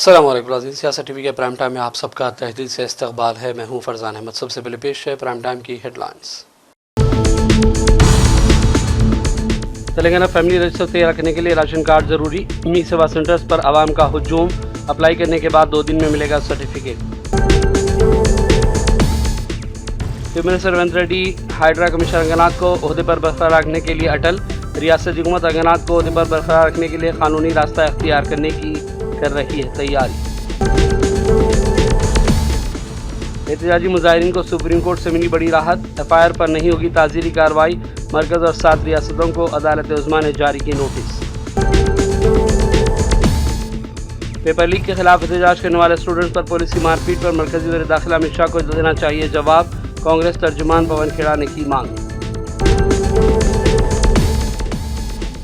अस्सलाम वालेकुम नाज़रीन, सियासत टीवी के प्राइम टाइम में आप सबका तहदील से इस्तकबाल है। मैं हूं फरजान अहमद। सबसे पहले पेश है प्राइम टाइम की हेडलाइंस। तेलंगाना फैमिली रजिस्टर तैयार करने के लिए राशन कार्ड जरूरी। मी सेवा सेंटर्स पर आवाम का हुजूम। अप्लाई करने के बाद 2 दिन में मिलेगा certificate. Chief minister Revanth Reddy HYDRAA commissioner Ranganath को ओहदे पर बरकरार रखने के लिए अटल। रियासती हुकूमत अंगनाथ को ओहदे पर बरकरार रखने के लिए कानूनी रास्ता इख्तियार करने की कर रही है तैयारी। एहतजाजी मुजाहिरीन को सुप्रीम कोर्ट से मिली बड़ी राहत। एफआईआर पर नहीं होगी ताज़ीरी कार्रवाई। मरकज़ और 7 रियासतों को अदालत उज़्मा ने जारी की नोटिस। पेपर लीक के खिलाफ एहतजाज करने वाले स्टूडेंट्स पर पुलिस की मारपीट पर मरकज़ी वज़ीर दाखिला अमित शाह को देना चाहिए जवाब। कांग्रेस तर्जुमान पवन खेड़ा ने की मांग।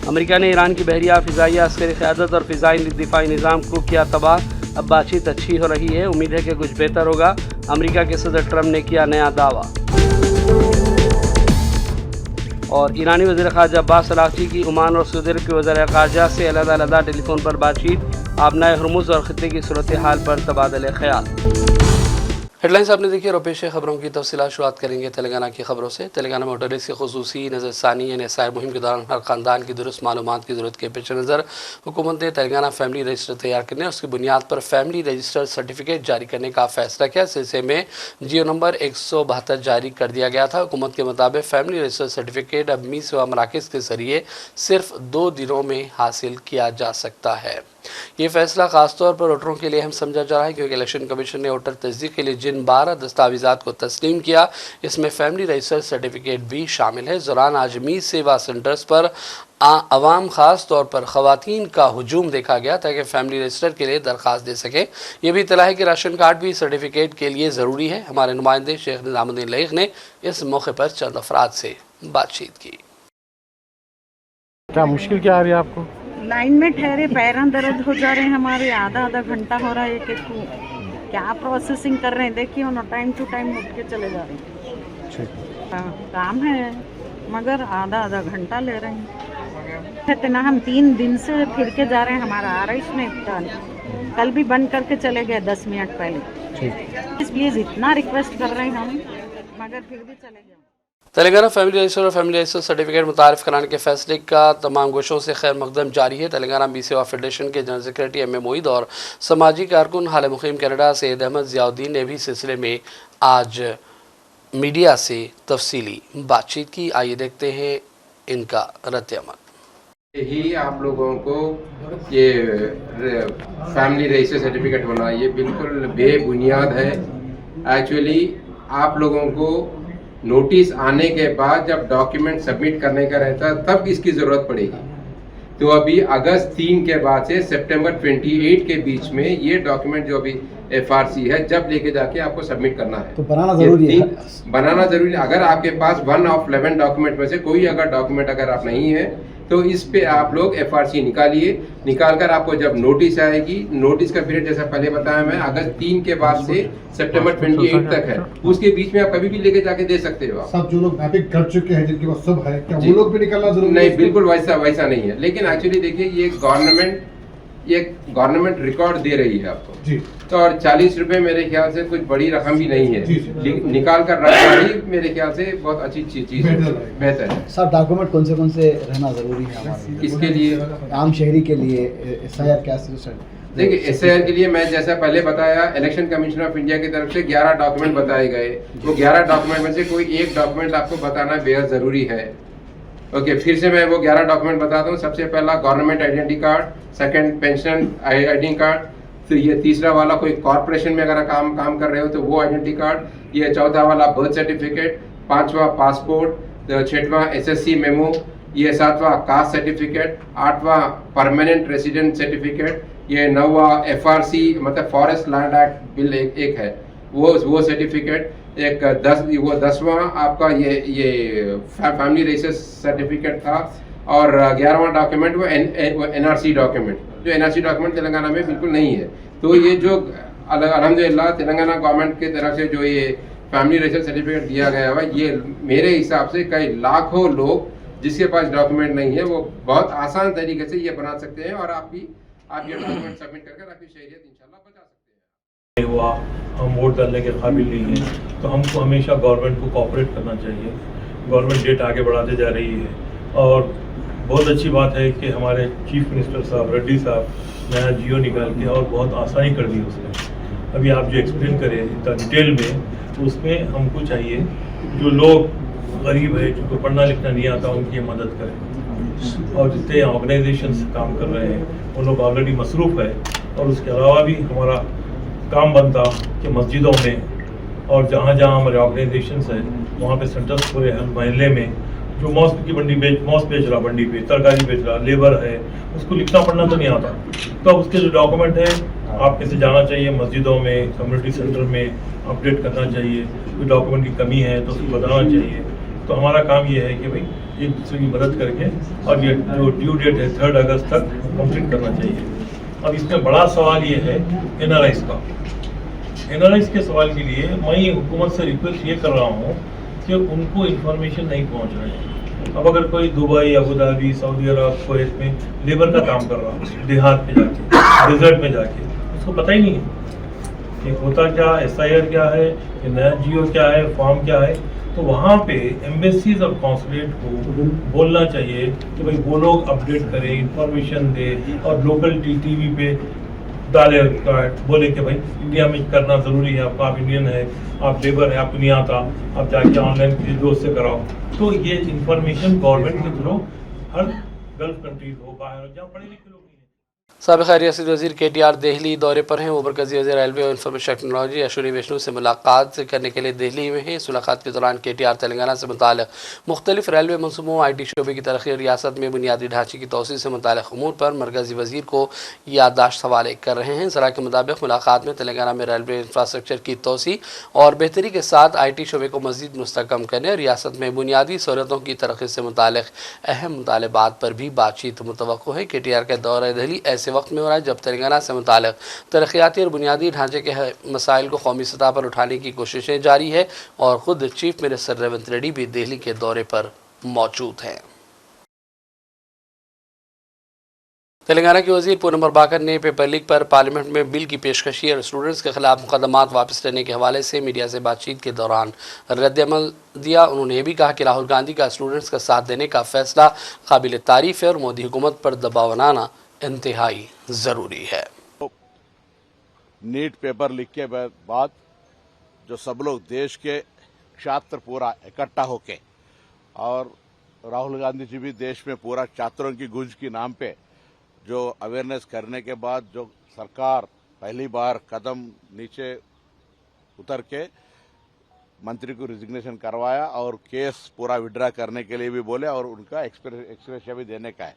अमेरिका ने ईरान की बहरिया फ़िज़ाइया अस्करी क़यादत और फ़िज़ाई दिफ़ाई निज़ाम को किया तबाह। अब बातचीत अच्छी हो रही है, उम्मीद है कि कुछ बेहतर होगा। अमेरिका के सदर ट्रंप ने किया नया दावा। और ईरानी वज़ीर ख़ारजा अब्बास अराग़ची की ओमान और सऊदी अरब के वज़ीर ख़ारजा से अलग-अलग टेलीफोन पर बातचीत। आबनाए हुर्मुज़ और ख़ित्ते की सूरत हाल पर तबादले ख़याल। हेडलाइंस आपने देखी और पेश खबरों की तफसीलात शुरुआत करेंगे तेलंगाना की खबरों से। तेलंगाना में मोटरिस्ट की खुसूसी नज़रसानी यानी सैर मुहिम के दौरान हर ख़ानदान की दुरुस्त मालूमात की ज़रूरत के पेश नज़र हुकूमत ने तेलंगाना फैमिली रजिस्टर तैयार करने और उसकी बुनियाद पर फैमिली रजिस्टर सर्टिफिकेट जारी करने का फैसला किया। सिलसिले में जियो नंबर 172 जारी कर दिया गया था। हुकूमत के मुताबिक फैमिली रजिस्टर सर्टिफिकेट अब मी सेवा मराकज़ के ज़रिए सिर्फ 2 दिनों में हासिल किया जा सकता है। ये फैसला खासतौर पर वोटरों के लिए अहम समझा जा रहा है, क्योंकि इलेक्शन कमीशन ने वोटर तस्दीक के लिए जिन 12 दस्तावेज़ात को तस्लीम किया, इसमें फैमिली रजिस्टर सर्टिफिकेट भी शामिल है। इस दौरान आज मी सेवा सेंटर्स पर आवाम ख़ास तौर पर ख़वातीन का हुजूम देखा गया ताकि फैमिली रजिस्टर के लिए दरख्वास्त दे सकें। यह भी इत्तला है कि राशन कार्ड भी सर्टिफिकेट के लिए ज़रूरी है। हमारे नुमाइंदे शेख निज़ामुद्दीन लईक़ ने इस मौके पर चंद अफराद से बातचीत की। क्या मुश्किल क्या आ रही है आपको? लाइन में ठहरे, पैरों दर्द हो जा रहे हैं हमारे, आधा घंटा हो रहा है एक को क्या प्रोसेसिंग कर रहे हैं। देखिए ना, टाइम टू टाइम उठ के चले जा रहे हैं। काम है मगर आधा घंटा ले रहे हैं। इतना हम 3 दिन से फिर के जा रहे हैं। हमारा आरएस ने कल भी बंद करके चले गए 10 मिनट पहले। प्लीज़ इतना रिक्वेस्ट कर रहे हैं हम, मगर फिर भी चले गए। तेलंगाना फैमिली रजिस्टर और फैमिली रजिस्टर सर्टिफिकेट मुतारिफ कराने के फैसले का तमाम गोशों से खैर मकदम जारी है। तेलंगाना मी सेवा फेडरेशन के general secretary M A Moid और समाजी कारकुन हाल मुक़ीम कनाडा सैयद अहमद ज़ियाउद्दीन ने भी सिलसिले में आज मीडिया से तफसीली बातचीत की। आइए देखते हैं इनका रद्द-ए-अमल। ही आप लोगों को ये फैमिली रजिस्टर सर्टिफिकेट होना ये बिल्कुल बेबुनियाद है। एक्चुअली आप लोगों को नोटिस आने के बाद जब डॉक्यूमेंट सबमिट करने का रहता है तब इसकी ज़रूरत पड़ेगी। तो अभी अगस्त 3 के बाद से सितंबर 28 के बीच में ये डॉक्यूमेंट जो अभी FRC है जब लेके जाके आपको सबमिट करना है, तो बनाना ज़रूरी है। बनाना ज़रूरी है। अगर आपके पास 1 of 11 डॉक्यूमेंट में से कोई अगर डॉक्यूमेंट अगर आप नहीं है तो इस पे आप लोग FRC निकालिए। निकाल कर आपको जब नोटिस आएगी, नोटिस का पीरियड जैसा पहले बताया मैं अगस्त 3 के बाद से सितंबर 28 तक है। उसके बीच में आप कभी भी लेके जाके दे सकते हो। सब जो लोग मैपिंग कर चुके हैं जिनके पास सब है, क्या वो लोग भी निकालना जरूरी नहीं, है? बिल्कुल वैसा नहीं है। लेकिन एक्चुअली देखिए ये गवर्नमेंट रिकॉर्ड दे रही है आपको जी। तो और 40 रुपए मेरे ख्याल से कुछ बड़ी रकम भी नहीं है। निकाल कर रखना ही मेरे ख्याल से बहुत अच्छी चीज बेहतर है। सर डॉक्यूमेंट कौन से रहना जरूरी है हमारे? किसके लिए? आम शहरी के लिए SIR क्या सिस्टम? देखिए SIR के लिए मैं जैसा पहले बताया, इलेक्शन कमीशन ऑफ इंडिया की तरफ से 11 डॉक्यूमेंट बताए गए। वो 11 डॉक्यूमेंट में से कोई एक डॉक्यूमेंट आपको बताना बेहद ज़रूरी है। ओके, फिर से मैं वो 11 डॉक्यूमेंट बताता हूँ। सबसे पहला government identity card, second pension identity card, फिर ये तीसरा वाला कोई कॉर्पोरेशन में अगर काम कर रहे हो तो वो आइडेंटिटी कार्ड, ये चौथा वाला बर्थ सर्टिफिकेट, 5वां पासपोर्ट, 6वां SSC मेमो, ये 7वां कास्ट सर्टिफिकेट, 8वां परमानेंट रेसिडेंट सर्टिफिकेट, ये 9वां FRC मतलब फॉरेस्ट लैंड एक्ट बिल एक है वो सर्टिफिकेट, एक 10वां आपका ये फैमिली रजिस्टर सर्टिफिकेट था, और 11वां डॉक्यूमेंट वो NRC डॉक्यूमेंट, जो NRC डॉक्यूमेंट तेलंगाना में बिल्कुल नहीं है। तो ये जो अल्हम्दुलिल्लाह तेलंगाना गवर्नमेंट की तरफ से जो ये फैमिली रजिस्टर सर्टिफिकेट दिया गया है, ये मेरे हिसाब से कई लाखों लोग जिसके पास डॉक्यूमेंट नहीं है वो बहुत आसान तरीके से ये बना सकते हैं और आपकी आप ये डॉक्यूमेंट सबमिट करके अपनी शहरियत इंशाल्लाह बचा सकते हैं। हुआ हम वोट डालने के काबिल नहीं हैं, तो हमको हमेशा गवर्नमेंट को कोऑपरेट करना चाहिए। गवर्नमेंट डेट आगे बढ़ाते जा रही है और बहुत अच्छी बात है कि हमारे चीफ मिनिस्टर साहब रेड्डी साहब नया जियो निकाल के और बहुत आसानी कर दी उसने। अभी आप जो एक्सप्लेन करें इतना डिटेल में, तो उसमें हमको चाहिए जो लोग गरीब है, जिनको पढ़ना लिखना नहीं आता, उनकी मदद करें। और जितने ऑर्गेनाइजेशंस काम कर रहे हैं वो लोग ऑलरेडी मसरूफ़ है, और उसके अलावा भी हमारा काम बनता कि मस्जिदों में और जहाँ जहाँ हमारे ऑर्गेनाइजेशंस हैं वहाँ पे सेंटर्स पूरे हर महल्ले में जो मौसम की मौस बेच रहा, मंडी पे तरकारी बेच रहा, लेबर है, उसको लिखना पढ़ना तो नहीं आता, तो अब उसके जो डॉक्यूमेंट है आप कैसे जाना चाहिए मस्जिदों में, कम्युनिटी सेंटर में अपडेट करना चाहिए। कोई डॉक्यूमेंट की कमी है तो उसको बताना चाहिए। तो हमारा काम ये है कि भाई एक दूसरे की मदद करके और ये जो ड्यू डेट है 3 अगस्त तक कंप्लीट करना चाहिए। अब इसमें बड़ा सवाल ये है NRIs का। NRIs के सवाल के लिए मैं हुकूमत से रिक्वेस्ट ये कर रहा हूँ कि उनको इन्फॉर्मेशन नहीं पहुँच रहे हैं। अब अगर कोई दुबई, अबू धाबी, सऊदी अरब, कुवैत में लेबर का काम कर रहा है, देहात में जाके, डेजर्ट में जाके, उसको पता ही नहीं है कि होता क्या, SIR क्या है, कि नया जियो क्या है, फॉर्म क्या है। तो वहाँ पे एम्बेसीज और कॉन्सुलेट को बोलना चाहिए कि भाई वो लोग अपडेट करें, इंफॉर्मेशन दे, और लोकल टीवी पे डाले, बोले कि भाई इंडिया में करना ज़रूरी है, आपका आप इंडियन है, आप लेबर है, आपको नहीं आता, आप जाके ऑनलाइन किसी दोस्त से कराओ। तो ये इंफॉर्मेशन गवर्नमेंट के थ्रू हर गल्फ कंट्रीज हो, बाहर जहाँ पढ़े लिखे लोग नहीं है। साबिक़ रियासती वज़ीर KTR दिल्ली दौरे पर हैं। वो मरकज़ी वज़ीर रेलवे और इंफॉर्मेशन टेक्नोलॉजी अश्विनी वैष्णव से मुलाकात करने के लिए दिल्ली में हैं। इस मुलाकात के दौरान KTR तेलंगाना से मुताल्लिक़ मुख्तलिफ रेलवे मनसूबों, IT शोबे की तरक्की और रियासत में बुनियादी ढांचे की तोसी से मुताल्लिक़ अमूर पर मरकज़ी वज़ीर को याददाश्त हवाले कर रहे हैं। ज़रा के मुताबिक मुलाकात में तेलंगाना में रेलवे इंफ्रास्ट्रक्चर की तोसी और बेहतरी के साथ IT शोबे को मज़ीद मुस्तहकम करने और रियासत में बुनियादी सहूलतों की तरक्की से मुताल्लिक़ अहम मुतालबात पर भी बातचीत मुतवक्को है। KTR का दौरा दिल्ली ऐसे वक्त में हो रहा है जब तेलंगाना से मुताल्लिक़ तरक्याती और बुनियादी ढांचे के मसाइल को कौमी सतह पर उठाने की कोशिशें जारी है और ख़ुद चीफ मिनिस्टर रेवंत रेड्डी भी दिल्ली के दौरे पर मौजूद हैं। तेलंगाना के वज़ीर पूनम प्रभाकर ने पेपर लीक पर पार्लियामेंट में बिल की पेशकशी और स्टूडेंट्स के खिलाफ मुकदमात वापस लेने के हवाले से मीडिया से बातचीत के दौरान रद्दअमल दिया। उन्होंने ये भी कहा कि राहुल गांधी का स्टूडेंट्स का साथ देने का फैसला काबिल तारीफ़ है और मोदी हुकूमत पर दबाव बनाना इंतहाई ज़रूरी है। नीट पेपर लीक के बाद जो सब लोग देश के छात्र पूरा इकट्ठा होके, और राहुल गांधी जी भी देश में पूरा छात्रों की गूंज के नाम पे जो अवेयरनेस करने के बाद जो सरकार पहली बार कदम नीचे उतर के मंत्री को रिजिग्नेशन करवाया और केस पूरा विड्रा करने के लिए भी बोले और उनका एक्सप्रेशन भी देने का है,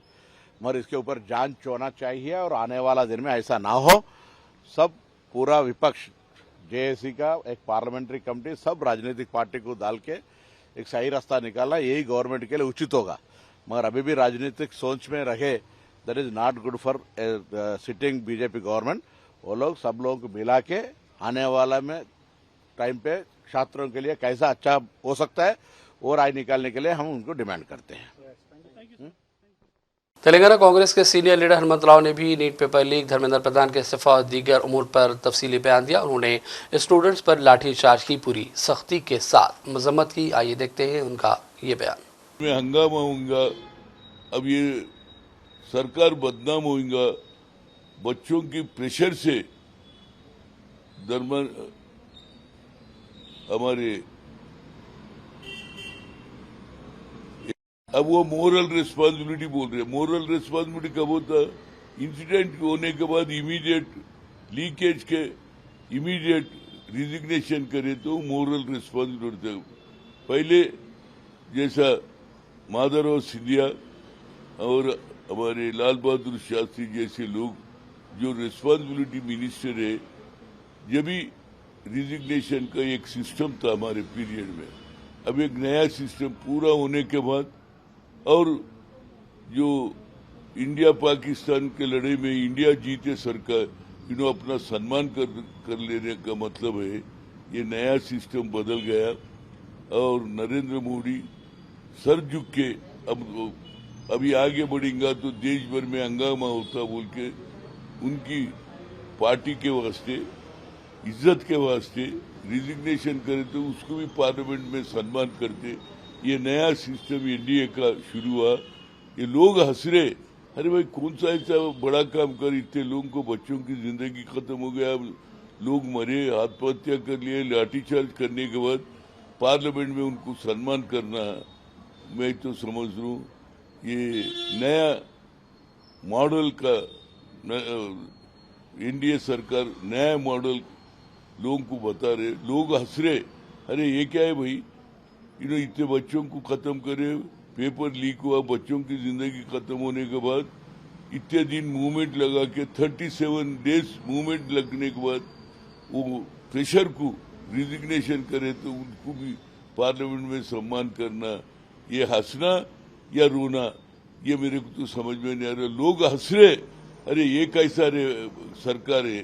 मगर इसके ऊपर जांच होना चाहिए और आने वाला दिन में ऐसा ना हो। सब पूरा विपक्ष, JAC का एक पार्लियामेंट्री कमेटी, सब राजनीतिक पार्टी को डाल के एक सही रास्ता निकालना, यही गवर्नमेंट के लिए उचित होगा। मगर अभी भी राजनीतिक सोच में रहे, that is not good for sitting BJP government. वो लोग सब लोग को मिला के आने वाला में टाइम पे छात्रों के लिए कैसा अच्छा हो सकता है वो राय निकालने के लिए हम उनको डिमांड करते हैं। तेलंगाना कांग्रेस के सीनियर लीडर हनुमंत राव ने भी NEET paper leak, Dharmendra Pradhan के इस्तीफा और दीगर उमूर पर तफसीली बयान दिया। उन्होंने स्टूडेंट्स पर लाठीचार्ज की पूरी सख्ती के साथ मजम्मत की। आइए देखते हैं उनका ये बयान। मैं हंगामा होगा, अब ये सरकार बदनाम होगा, बच्चों की प्रेशर से हमारे अब वो मोरल रिस्पांसिबिलिटी बोल रहे हैं। मोरल रिस्पांसिबिलिटी कब होता? इंसिडेंट होने के बाद इमीडिएट लीकेज के इमीडिएट रिजिग्नेशन करे तो मोरल रिस्पांसिबिलिटी। पहले जैसा माधवराव सिंधिया और हमारे लाल बहादुर शास्त्री जैसे लोग जो रिस्पांसिबिलिटी मिनिस्टर है, जब भी रिजिग्नेशन का एक सिस्टम था हमारे पीरियड में, अब एक नया सिस्टम पूरा होने के बाद, और जो इंडिया पाकिस्तान के लड़ाई में इंडिया जीते सरकार अपना सम्मान कर लेने का मतलब है ये नया सिस्टम बदल गया और नरेंद्र मोदी सर झुक के अब अभी आगे बढ़ेगा तो देश भर में हंगामा होता बोल के उनकी पार्टी के वास्ते, इज्जत के वास्ते रिजिग्नेशन करे तो उसको भी पार्लियामेंट में सम्मान करते। ये नया सिस्टम एनडीए का शुरू हुआ। ये लोग हंस रहे, अरे भाई कौन सा ऐसा बड़ा काम कर, इतने लोगों को, बच्चों की जिंदगी खत्म हो गया, लोग मरे, आत्महत्या कर लिए, लाठीचार्ज करने के बाद पार्लियामेंट में उनको सम्मान करना, मैं तो समझ रहा हूँ ये नया मॉडल का एनडीए सरकार नया मॉडल लोगों को बता रहे। लोग हंस रहे, अरे ये क्या है भाई, इतने बच्चों को खत्म करे, पेपर लीक हुआ, बच्चों की जिंदगी खत्म होने के बाद इतने दिन मूवमेंट लगा के 37 डेज मूवमेंट लगने के बाद वो प्रेशर को रिजिग्नेशन करे तो उनको भी पार्लियामेंट में सम्मान करना, ये हंसना या रोना, ये मेरे को तो समझ में नहीं आ रहा। लोग हंस रहे, अरे ये कैसा सरकार है,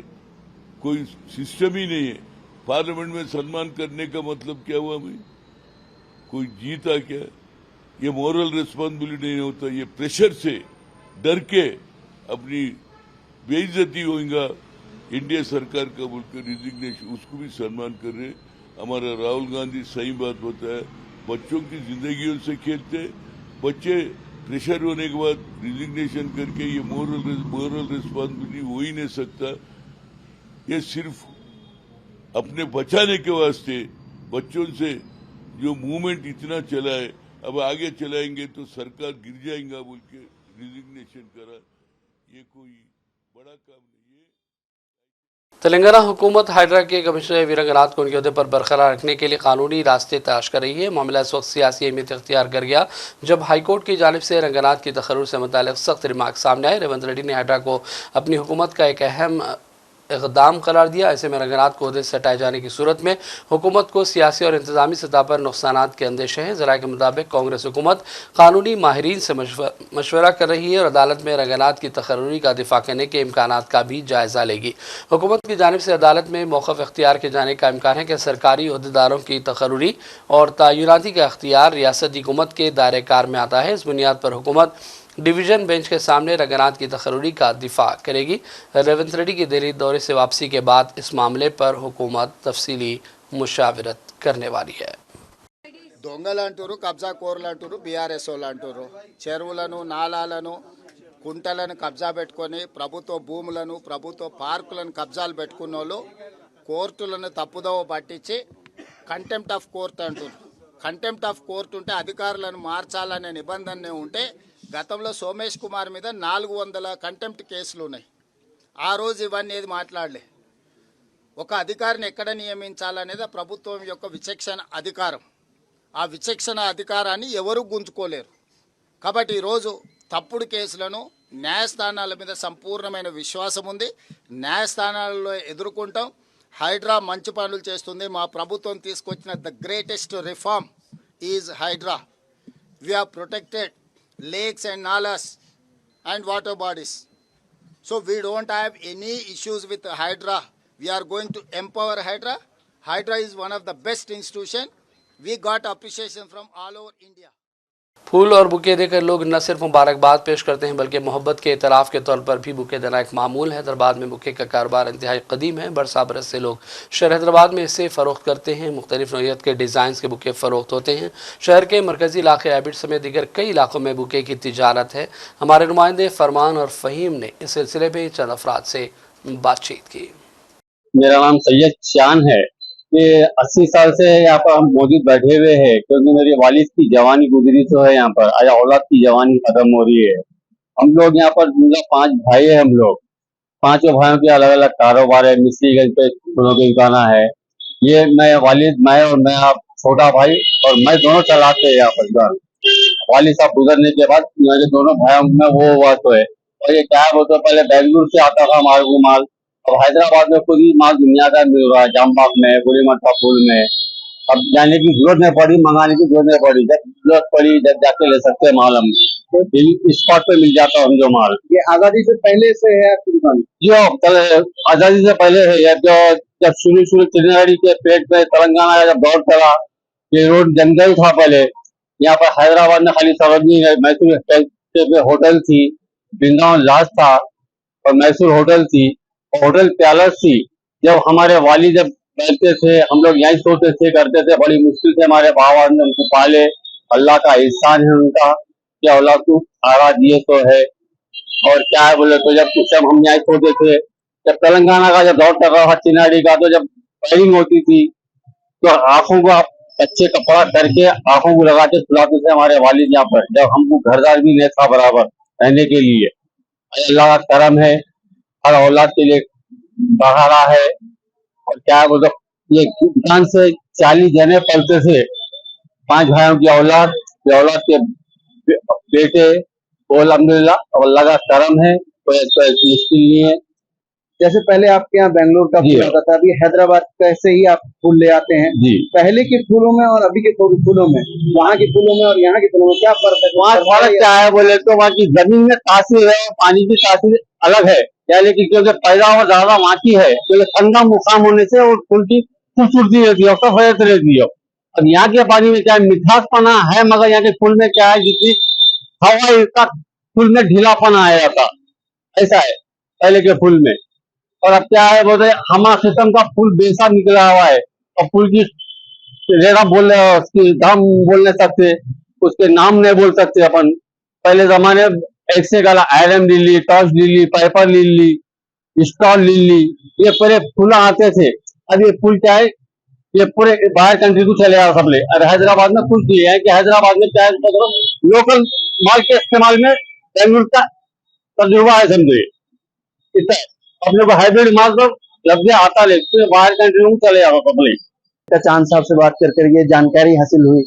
कोई सिस्टम ही नहीं है। पार्लियामेंट में सम्मान करने का मतलब क्या हुआ भाई, कोई जीता क्या? ये मॉरल रिस्पॉन्सिबिलिटी नहीं होता, ये प्रेशर से डर के अपनी बेइज्जती होगा इंडिया सरकार का बोलकर रिजिग्नेशन, उसको भी सम्मान कर रहे। हमारा राहुल गांधी सही बात बताया, बच्चों की जिंदगियों से खेलते, बच्चे प्रेशर होने के बाद रिजिग्नेशन करके ये मॉरल रिस्पॉन्सिबिलिटी हो ही नहीं सकता। ये सिर्फ अपने बचाने के वास्ते बच्चों से जो मूवमेंट इतना चला है, अब आगे चलाएंगे तो सरकार गिर जाएगा बोल के रिजिग्नेशन करा, ये कोई बड़ा काम नहीं है। तेलंगाना हुकूमत हाइड्रा के कमिश्नर वी रंगनाथ को उनके अहदे पर बरकरार रखने के लिए कानूनी रास्ते तलाश कर रही है। मामला इस वक्त सियासी अहमियत इख्तियार कर गया जब हाईकोर्ट की जानिब से रंगनाथ की तकर्रुर से मुताल्लिक़ सख्त रिमार्क सामने आए। रेवंत रेड्डी ने हाइड्रा को अपनी हुकूमत का एक अहम इक़दाम करार दिया। ऐसे में रंगनाथ को ओहदे से हटाए जाने की सूरत में हुकूमत को सियासी और इंतजामी सतह पर नुकसानात के अंदेशे हैं। ज़राए के मुताबिक कांग्रेस हुकूमत कानूनी माहिरीन से मशवरा कर रही है और अदालत में रंगनाथ की तकर्रुरी का दिफा करने के इम्कानात का भी जायज़ा लेगी। हुकूमत की जानिब से अदालत में मौक़िफ़ इख्तियार के जाने का इम्कान है कि सरकारी अहदेदारों की तकर्रुरी और तयनाती का इख्तियार रियासती हुकूमत के दायरे कार में आता है। इस बुनियाद पर हुकूमत डिवीज़न बेंच के सामने रंगनाथ की तकर्रुरी का दिफा करेगी। रेवंत रेड्डी की दिल्ली दौरे से वापसी के बाद इस मामले पर हुकूमत तफसीली मुशावरत करने वाली है। దొంగలంటారు, కబ్జా కోర్లంటారు, బీఆర్ఎస్ వాళ్ళు అంటారు. చెరువులను, నాలాలను, కుంటలను కబ్జా పెట్టుకొని ప్రభుత్వ భూములను, ప్రభుత్వ పార్కులను కబ్జాలు పెట్టుకున్న వాళ్ళు కోర్టులను తప్పుదోవ పట్టించి కంటెంప్ట్ ఆఫ్ కోర్ట్ అంటారు. కంటెంప్ట్ ఆఫ్ కోర్ట్ ఉంటే అధికారులను మార్చాలనే నిబంధన ఉంటే గతంలో సోమేష్ కుమార్ మీద 400 కంటెంప్ట్ కేసులు ఉన్నాయి. ఆ రోజు ఇవన్నీ ఏది మాట్లాడలే. ఒక అధికారిని ఎక్కడ నియమించాలనేది ప్రభుత్వం యొక్క విచక్షణ అధికారం. ఆ విచక్షణ అధికారాన్ని ఎవరు గుంజుకోలేరు. కాబట్టి ఈరోజు తప్పుడు కేసులను న్యాయస్థానాల మీద సంపూర్ణమైన విశ్వాసం ఉంది. న్యాయస్థానాలలో ఎదుర్కొంటాం. హైడ్రా మంచి పనులు చేస్తుంది. మా ప్రభుత్వం తీసుకొచ్చిన the greatest reform is HYDRAA. We have protected lakes and nalas and water bodies. So we don't have any issues with Hydra. We are going to empower Hydra. Hydra is one of the best institution. We got appreciation from all over India. फूल और bouquet देकर लोग न सिर्फ मुबारकबाद पेश करते हैं बल्कि मोहब्बत के इतराफ़ के तौर पर भी बुके देना एक मामूल है। हैदराबाद में बुके का कारोबार इंतहाई कदीम है। बरसा बरस से लोग शहर हैदराबाद में इसे फ़रोख्त करते हैं। मुख्तलिफ़ नौइयत के डिज़ाइन के बुके फ़रोख्त होते हैं। शहर के मरकज़ी इलाके एबिड समेत दीगर कई इलाकों में बुके की तिजारत है। हमारे नुमाइंदे फरमान और फ़हीम ने इस सिलसिले में चंद अफराद से बातचीत की। मेरा नाम सैयद शान है कि 80 साल से यहाँ पर हम मौजूद बैठे हुए हैं क्योंकि मेरी वालिद की जवानी गुजरी तो है। यहाँ पर आज औलाद की जवानी खत्म हो रही है। हम लोग यहाँ पर 5 भाई है। हम लोग 5 भाइयों के अलग अलग कारोबार है। मिस्त्रीगंज पे फूलों की दुकाना है। ये मैं वालिद, मैं और मेरा छोटा भाई और मैं दोनों चलाते हैं यहाँ पर दुकान। वालिद साहब गुजरने के बाद मेरे दोनों भाइयों में वो हुआ तो है। और ये क्या है, तो पहले बेंगलुरु से आता था माल। अब हैदराबाद में खुद ही माल दुनिया का मिल रहा है, जामबाग में, गुलीमठा पुल में। अब जाने की जरूरत नहीं पड़ी, मंगाने की जरूरत नहीं पड़ी। जब जरूरत पड़ी जब जाके ले सकते हैं माल हम। तो स्पॉट पे मिल जाता है हम जो माल। ये आजादी से पहले से है आपकी दुकान? जो आजादी से पहले है। जो जब शुरू चिन्नारी के पेट में तेलंगाना का जब दौर चला, ये रोड जंगल था पहले। यहाँ पर हैदराबाद में खाली सरोजनी मैसूर होटल थी, वृंदावन लाज था। और मैसूर होटल थी, होटल पैलेस थी। जब हमारे वाली जब बैठते थे, हम लोग यहीं सोते थे, करते थे, बड़ी मुश्किल से हमारे बाबा ने उनको पाले। अल्लाह का एहसान है उनका कि औलाद को सहारा दिए तो है। और क्या है बोले तो जब हम यहाँ सोते थे, जब तेलंगाना का जब दौर चल रहा था चिनाड़ी का, तो जब फायरिंग होती थी तो आंखों को आप अच्छे कपड़ा करके आंखों को लगा के सुलाते थे हमारे वालिद यहाँ पर, जब हमको घरदार भी नहीं था बराबर रहने के लिए। अल्लाह का करम है, हर औलाद के लिए सहारा है। और क्या बोलते, ये दुकान से 40 जने पलते थे, 5 भाइयों की औलाद, ये औलाद के बेटे, अल्हम्दुलिल्लाह अल्लाह का करम है, कोई मुश्किल नहीं है। जैसे पहले आपके यहाँ बेंगलोर का फूल आता था, अभी हैदराबाद कैसे ही आप फूल ले आते हैं जी। पहले के फूलों में और अभी के फूलों में, वहाँ के फूलों में और यहाँ के फूलों में क्या फर्क है? वहाँ फर्क क्या है बोले तो वहाँ की जमीन में तासीर है और पानी की तासीर अलग है। यानी कि क्योंकि पैदावार ज्यादा वहाँ की है, क्योंकि ठंडा मुकाम होने से और फूल की खूबसूरती रहती है, सफेद रहती है। अब यहाँ के पानी में क्या है, मिठासपना है, मगर यहाँ के फूल में क्या है, जितनी हवा इसका फूल में ढीलापना आया था, ऐसा है पहले के फूल में। और अब क्या है बोलते, हमारा किस्म का फूल बेसा निकला हुआ है और फूल की रेखा बोल रहे हो, उसकी दाम बोल नहीं सकते, उसके नाम नहीं बोल सकते अपन। पहले जमाने एक से gala iron lily, torch lily, piper lily, stall lily, ये पूरे फूल आते थे। अब ये फूल क्या है, ये पूरे बाहर कंट्री को चले जाओ सब ले। और हैदराबाद में फूल किए हैं कि हैदराबाद में क्या है, लोकल माल के इस्तेमाल में बेंगलुरु का तजुर्बा है, समझो इतना अपने को हाइब्रिड माल तो लफ्ज आता ले, तो बाहर कंट्री में चले जाओ पब्लिक। चांद साहब से बात कर ये जानकारी हासिल हुई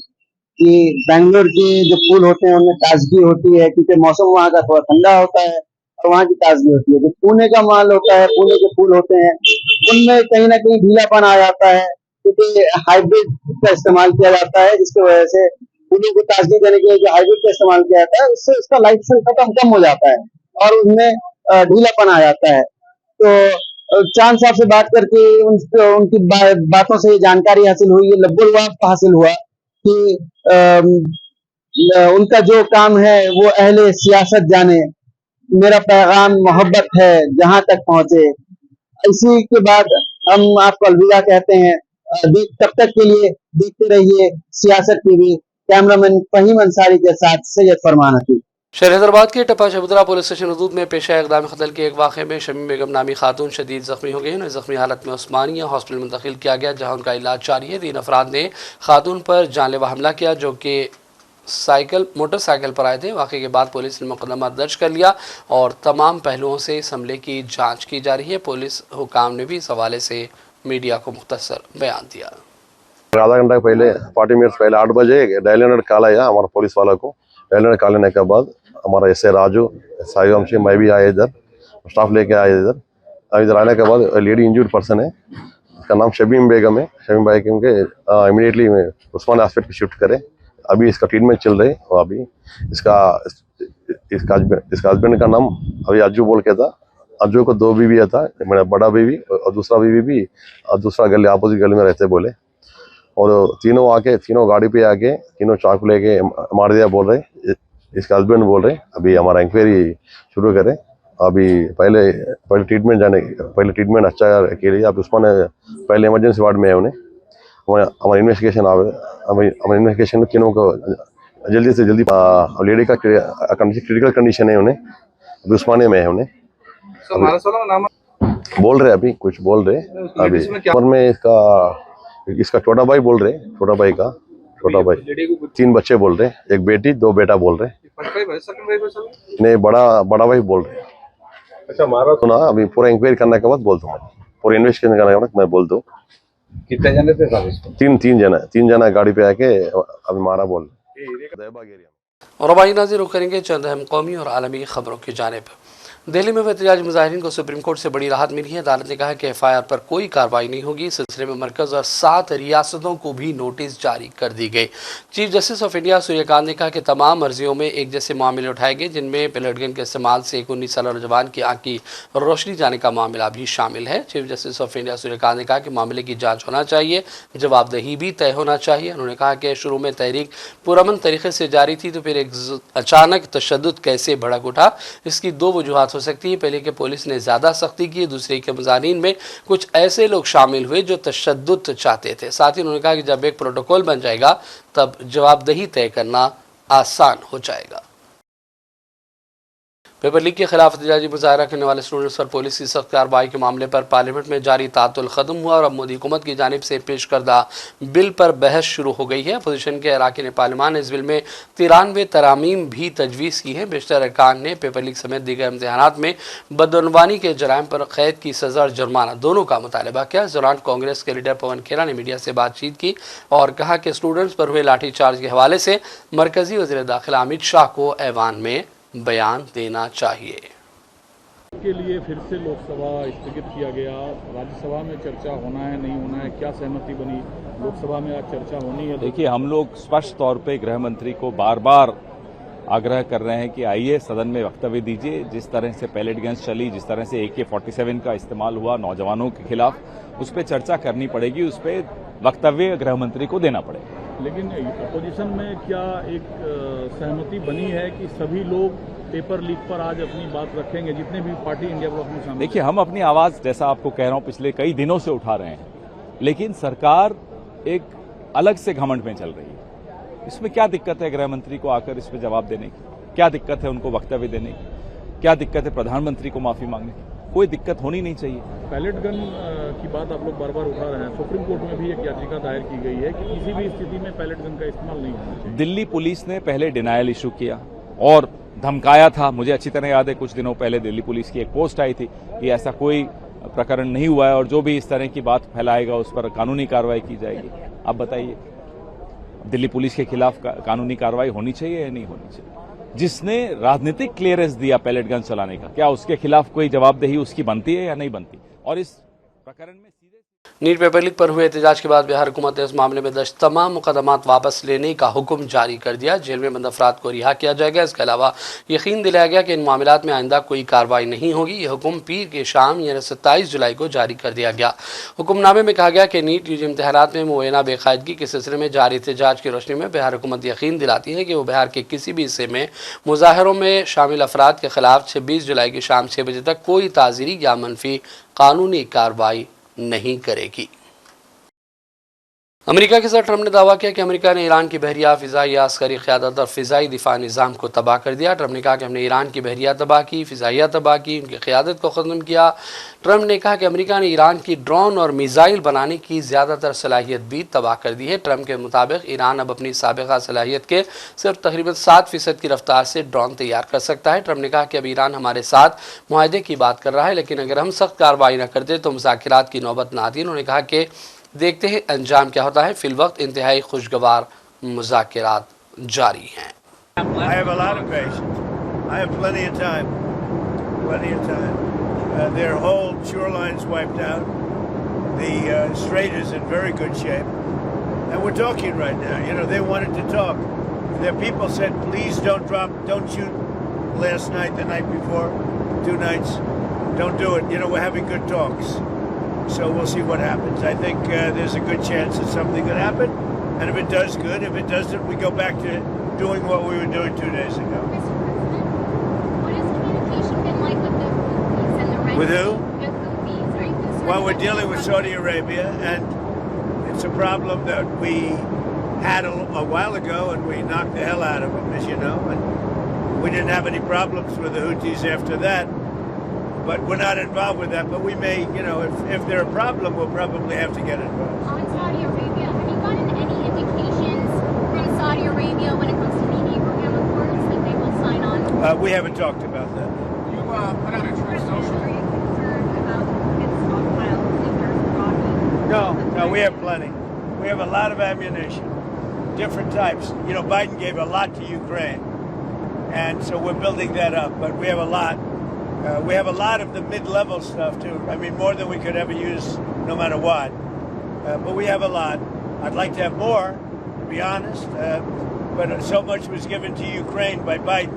कि बेंगलोर के जो फूल होते हैं उनमें ताजगी होती है, क्योंकि मौसम वहाँ का थोड़ा ठंडा होता है और वहाँ की ताजगी होती है। जो पुणे का माल होता है, पुणे के फूल होते हैं, उनमें कहीं ना कहीं ढीलापन आ जाता है, क्योंकि हाइब्रिड का इस्तेमाल किया जाता है, जिसकी वजह से फूलों को ताजगी देने के लिए जो हाइब्रिड का इस्तेमाल किया जाता है, उससे उसका लाइफ साइकिल कम हो जाता है और उनमें ढीलापन आ जाता है। तो चांद साहब से बात करके उनकी बातों से जानकारी हासिल हुई, ये लब्बुल वाफ़ हासिल हुआ कि उनका जो काम है वो अहले सियासत जाने, मेरा पैगाम मोहब्बत है जहां तक पहुंचे। इसी के बाद हम आपको अलविदा कहते हैं। तब तक के लिए देखते रहिए सियासत टीवी। कैमरामैन फहीम अंसारी के साथ सैयद फरमान हकीम। शहर हैदराबाद के टप्पा चबूतरा पुलिस स्टेशन हदूद में पेशा इक़दाम कत्ल के एक वाक़े में शमीम बेगम नामी खातून शदीद ज़ख्मी हो गई। उन्हें ज़ख्मी हालत में उस्मानिया हॉस्पिटल मुंतकिल किया गया, जहाँ उनका इलाज जारी है। 3 अफराद ने खातून पर जानलेवा हमला किया, जो कि मोटरसाइकिल पर आए थे। वाक़े के बाद पुलिस ने मुकदमा दर्ज कर लिया और तमाम पहलुओं से इस हमले की जाँच की जा रही है। पुलिस हुकाम ने भी इस हवाले से मीडिया को मुख्तसर बयान दिया। आधा घंटा पहले 40 मिनट्स पहले 8 बजे डायल 100 कॉल आया हमारा पुलिस वाला को। डायल 100 कॉल आने के बाद हमारा एसए राजू, साई वंशी, मैं भी आए इधर, स्टाफ लेके आए इधर। इधर आने के बाद लेडी इंजर्ड पर्सन है, इसका नाम शमीम बेगम है। शमीम बेगम के इमीडिएटली उस्मान हॉस्पिटल शिफ्ट करें। अभी इसका ट्रीटमेंट चल रही है। और अभी इसका हस्बैंड का नाम अभी अज्जू बोल के था। अज्जू को 2 बीवी था, मेरा बड़ा बीवी और दूसरा बीवी भी, और दूसरा गली अपोजिट गली में रहते बोले। और तीनों आके, तीनों गाड़ी पे आके, तीनों चाकू लेके मार दिया बोल रहे, इसका हस्बैंड बोल रहे। अभी हमारा इंक्वायरी शुरू करें। अभी पहले ट्रीटमेंट अच्छा के लिए अब उस्मान पहले इमरजेंसी वार्ड में है। उन्हें हमारा इन्वेस्टिगेशन तीनों को जल्दी से जल्दी, लेडी का क्रिटिकल कंडीशन है, उन्हें अभी उस्मानिया में है। उन्हें बोल रहे, अभी कुछ बोल रहे। अभी उम्र में इसका छोटा भाई बोल रहे, छोटा भाई 3 बच्चे बोल रहे, 1 बेटी 2 बेटा बोल रहे, नहीं बड़ा भाई बोल रहे। अच्छा मारा तो ना, अभी पूरा इंक्वायरी करने के बाद बोल दूँ, पूरा इन्वेस्टिगेशन करने के बाद मैं बोल दूँ। कितने जने थे सर? 3 जना गाड़ी पे आके अभी मारा बोल रहे। और अब नाज़िर रुख करेंगे चंद अहम कौमी और आलमी खबरों की जानिब। दिल्ली में एहतजाजी मुजाहिरीन को सुप्रीम कोर्ट से बड़ी राहत मिली है। अदालत ने कहा कि FIR पर कोई कार्रवाई नहीं होगी। इस सिलसिले में मरकज़ और 7 रियासतों को भी नोटिस जारी कर दी गई। Chief justice of India Suryakant ने कहा कि तमाम अर्जियों में एक जैसे मामले उठाए गए, जिनमें पेलेट गन के इस्तेमाल से एक 19 साल नौजवान की आँख की रोशनी जाने का मामला भी शामिल है। Chief justice of India Suryakant ने कहा कि मामले की जाँच होना चाहिए, जवाबदेही भी तय होना चाहिए। उन्होंने कहा कि शुरू में तहरीक पुरअमन तरीके से जारी थी, तो फिर एक अचानक तशद्दुद कैसे भड़क उठा, इसकी 2 वजूहात हो सकती है। पहले के पुलिस ने ज़्यादा सख्ती की, दूसरे के मज़ानीन में कुछ ऐसे लोग शामिल हुए जो तशद्दुद चाहते थे। साथ ही उन्होंने कहा कि जब एक प्रोटोकॉल बन जाएगा तब जवाबदेही तय करना आसान हो जाएगा। पेपर लीक के खिलाफ एहतजाजी मुजाहरा करने वाले स्टूडेंट्स पर पुलिस की सख्त कार्रवाई के मामले पर पार्लियामेंट में जारी तातुल खत्म हुआ और अब मोदी हुकूमत की जानिब से पेश करदा बिल पर बहस शुरू हो गई है। अपोजिशन के अरकान पार्लियामान ने इस बिल में 93 तरामीम भी तजवीज़ की हैं। बेशतर अरकान ने पेपर लीक समेत दीगर इम्तिहानात में बदअनवानी के जराइम पर कैद की सज़ा और जुर्माना दोनों का मुतालबा किया। इस दौरान कांग्रेस के लीडर पवन खेरा ने मीडिया से बातचीत की और कहा कि स्टूडेंट्स पर हुए लाठीचार्ज के हवाले से मरकजी वज़ीर दाखिला अमित शाह को ऐवान में बयान देना चाहिए। के लिए फिर से लोकसभा स्थगित किया गया। राज्यसभा में चर्चा होना है नहीं होना है, क्या सहमति बनी? लोकसभा में आज चर्चा होनी है। देखिए, हम लोग स्पष्ट तौर पे गृह मंत्री को बार बार आग्रह कर रहे हैं कि आइए सदन में वक्तव्य दीजिए। जिस तरह से पैलेट गन्स चली, जिस तरह से AK-47 का इस्तेमाल हुआ नौजवानों के खिलाफ, उस पर चर्चा करनी पड़ेगी, उस पर वक्तव्य गृह मंत्री को देना पड़ेगा। लेकिन अपोजिशन में क्या एक सहमति बनी है कि सभी लोग पेपर लीक पर आज अपनी बात रखेंगे, जितने भी पार्टी इंडिया ब्लॉक में शामिल? देखिए, हम अपनी आवाज, जैसा आपको कह रहा हूं, पिछले कई दिनों से उठा रहे हैं, लेकिन सरकार एक अलग से घमंड में चल रही है। इसमें क्या दिक्कत है गृह मंत्री को आकर इस पर जवाब देने की? क्या दिक्कत है उनको वक्तव्य देने की? क्या दिक्कत है प्रधानमंत्री को माफी मांगने की? कोई दिक्कत होनी नहीं चाहिए। पैलेट गन की बात आप लोग बार बार उठा रहे हैं। सुप्रीम कोर्ट में भी एक याचिका दायर की गई है कि किसी भी स्थिति में पैलेट गन का इस्तेमाल नहीं होना चाहिए। दिल्ली पुलिस ने पहले डिनायल इशू किया और धमकाया था। मुझे अच्छी तरह याद है, कुछ दिनों पहले दिल्ली पुलिस की एक पोस्ट आई थी कि ऐसा कोई प्रकरण नहीं हुआ है और जो भी इस तरह की बात फैलाएगा उस पर कानूनी कार्रवाई की जाएगी। आप बताइए, दिल्ली पुलिस के खिलाफ कानूनी कार्रवाई होनी चाहिए या नहीं होनी चाहिए? जिसने राजनीतिक क्लियरेंस दिया पैलेट गन चलाने का, क्या उसके खिलाफ कोई जवाबदेही उसकी बनती है या नहीं बनती? और इस प्रकरण में नीट पेपर लीक पर हुए एहतजाज के बाद बिहार हुकूमत ने इस मामले में दर्ज तमाम मुकदमात वापस लेने का हुक्म जारी कर दिया। जेल में बंद अफराद को रिहा किया जाएगा। इसके अलावा यकीन दिलाया गया कि इन मामलात में आइंदा कोई कार्रवाई नहीं होगी। यह हुक्म पीर के शाम यानी 27 जुलाई को जारी कर दिया गया। हुक्मनामे में कहा गया कि नीट यूजी इम्तिहानात में मुबैना बेकायदगी के सिलसिले में जारी एहतजाज की रोशनी में बिहार हुकूमत यकीन दिलाती है कि वो बिहार के किसी भी हिस्से में मुजाहरों में शामिल अफराद के खिलाफ 26 जुलाई की शाम 6 बजे तक कोई ताज़ीरी या मनफी कानूनी कार्रवाई नहीं करेगी। अमेरिका के सदर ट्रंप ने दावा किया कि अमेरिका ने ईरान की बहरिया, फ़िज़ाई अस्करी क़यादत और फ़िज़ाई दिफा निज़ाम को तबाह कर दिया। ट्रंप ने कहा कि हमने ईरान की बहरिया तबाह की, फ़िज़ाइया तबाह की, उनकी क़यादत को ख़त्म किया। ट्रंप ने कहा कि अमेरिका ने ईरान की ड्रोन और मिसाइल बनाने की ज़्यादातर सलाहियत भी तबाह कर दी है। ट्रंप के मुताबिक ईरान अब अपनी साबिक़ा सलाहियत के सिर्फ तकरीबन 7% की रफ्तार से ड्रोन तैयार कर सकता है। ट्रंप ने कहा कि अब ईरान हमारे साथ मुआहदे की बात कर रहा है, लेकिन अगर हम सख्त कार्रवाई न करते तो मुज़ाकिरात की नौबत न आती। उन्होंने कहा कि देखते हैं अंजाम क्या होता है। फिलवक्त इंतहाई खुशगवार मुज़ाकिरात जारी हैं। I have a lot of patience. I have plenty of time. Plenty of time. Their whole shoreline's wiped out. The strait is in very good shape. And we're talking right now. You know, they wanted to talk. Their people said, please don't shoot last night, the night before, 2 nights. Don't do it. You know, we're having good talks. So we'll see what happens. I think there's a good chance that something could happen. And if it does, good. If it doesn't, we go back to doing what we were doing 2 days ago. Mr. President, what has communication been like with the Houthis and the Red With who? The Houthis. Are you concerned? Well, we're dealing with Saudi Arabia, and it's a problem that we had a while ago, and we knocked the hell out of them, as you know. And we didn't have any problems with the Houthis after that. But we're not involved with that. But we may, you know, if they're a problem, we'll probably have to get involved. On Saudi Arabia, have you gotten any indications from Saudi Arabia when it comes to the Abraham Accords that they will sign on? We haven't talked about that. You put out a Truth Social. Are you concerned about its stockpiles if there's a rocket? No, we have plenty. We have a lot of ammunition, different types. You know, Biden gave a lot to Ukraine, and so we're building that up. But we have a lot. We have a lot of the mid-level stuff too. I mean, more than we could ever use, no matter what. But we have a lot. I'd like to have more, to be honest. But so much was given to Ukraine by Biden.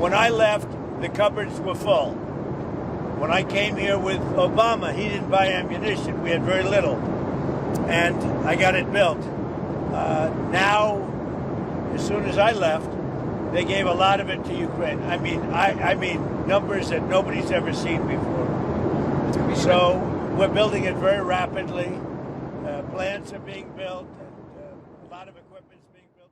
When I left, the cupboards were full. When I came here with Obama, he didn't buy ammunition. We had very little, and I got it built. Now, as soon as I left, They gave a lot of it to Ukraine. I mean numbers that nobody's ever seen before. So we're building it very rapidly. Plants are being built. A lot of equipment is being built.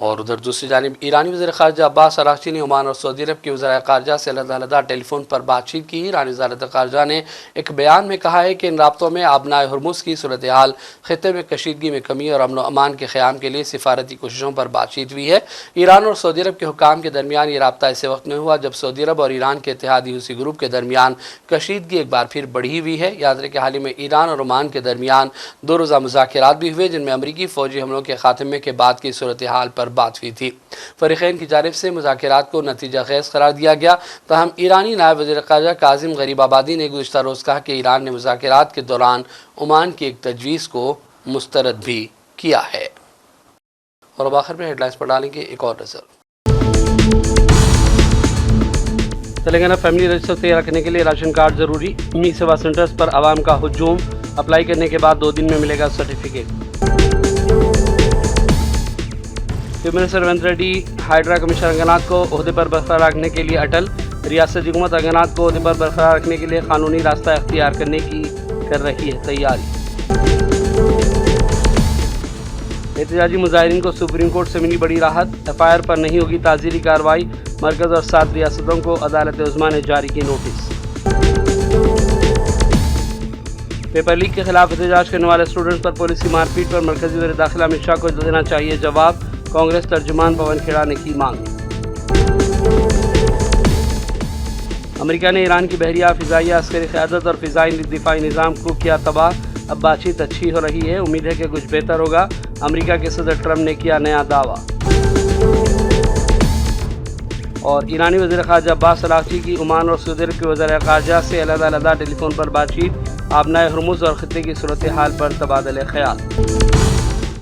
और उधर दूसरी जानिब ईरानी वज़ीर ख़ारजा Abbas Araghchi ने Oman और Saudi अरब के वज़ीर ख़ारजा से अलग-अलग टेलीफोन पर बातचीत की। ईरानी वज़ारत ख़ारजा ने एक बयान में कहा है कि इन राब्तों में आबनाए हुर्मुज़ की सूरत हाल, ख़ित्ते में कशीदगी में कमी और अमन व अमान के क़याम के लिए सिफारती कोशिशों पर बातचीत हुई है। ईरान और सऊदी अरब के हुक्काम के दरमियान ये राब्ता इस वक्त में हुआ जब सऊदी अरब और ईरान के इत्तेहादी हूसी ग्रुप के दरमियान कशीदगी एक बार फिर बढ़ी हुई है। याद रहे कि हाल ही में ईरान और ओमान के दरमियान 2 रोज़ा मुज़ाकरात भी हुए जिनमें अमरीकी फ़ौजी हमलों के ख़ात्मे के बाद की सूरत हाल पर बात हुई थी। फ़रीक़ैन की जानिब से मुज़ाकरात को नतीजा खेज़ करार दिया गया। ताहम ईरानी नायब वज़ीर ख़ारजा काज़िम ग़रीबाबादी ने गुज़िश्ता रोज़ कहा कि ईरान ने मुज़ाकरात के दौरान ओमान की एक तजवीज़ को मुस्तरद भी किया है। और अब आखिर में हेडलाइंस पर डालेंगे एक और नज़र। तेलंगाना फैमिली रजिस्टर तैयार रखने के लिए राशन कार्ड ज़रूरी। मी सेवा सेंटर्स पर आवाम का हुजूम। अप्लाई करने के बाद 2 दिन में मिलेगा certificate. Chief minister Revanth Reddy HYDRAA commissioner Ranganath को ओहदे पर बरकरार रखने के लिए अटल। रियासती हुकूमत अंगनाथ को ओहदे पर बरकरार रखने के लिए कानूनी रास्ता इख्तियार करने की कर रही है तैयारी। एहतजाजी मुजाहिरीन को सुप्रीम कोर्ट से मिली बड़ी राहत। FIR पर नहीं होगी ताज़ीरी कार्रवाई। मरकज़ और 7 रियासतों को अदालत उज़्मा ने जारी की नोटिस। पेपर लीक के खिलाफ एहतजाज करने वाले स्टूडेंट्स पर पुलिस की मारपीट पर मरकज़ी वज़ीर दाखिला अमित शाह को देना चाहिए जवाब। कांग्रेस तर्जुमान पवन खेड़ा ने की मांग। अमेरिका ने ईरान की बहरिया फ़िज़ाइया अस्करी क़यादत और फ़िज़ाई दिफ़ाई निज़ाम को किया तबाह। अब बातचीत अच्छी हो रही है, उम्मीद है कि कुछ बेहतर होगा। अमेरिका के सदर ट्रंप ने किया नया दावा। और ईरानी वज़ीर ख़ारजा अब्बास अराग़ची की ओमान और सऊदी अरब के वज़ीर ख़ारजा से अलग-अलग टेलीफोन पर बातचीत। आबनाए हुर्मुज़ और ख़ित्ते की सूरत हाल पर तबादले ख़याल।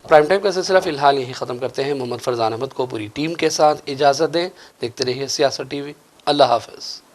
प्राइम टाइम का सिलसिला फ़िलहाल यही ख़त्म करते हैं। मोहम्मद फरजान अहमद को पूरी टीम के साथ इजाज़त दें। देखते रहिए सियासत TV। अल्लाह हाफ़िज़।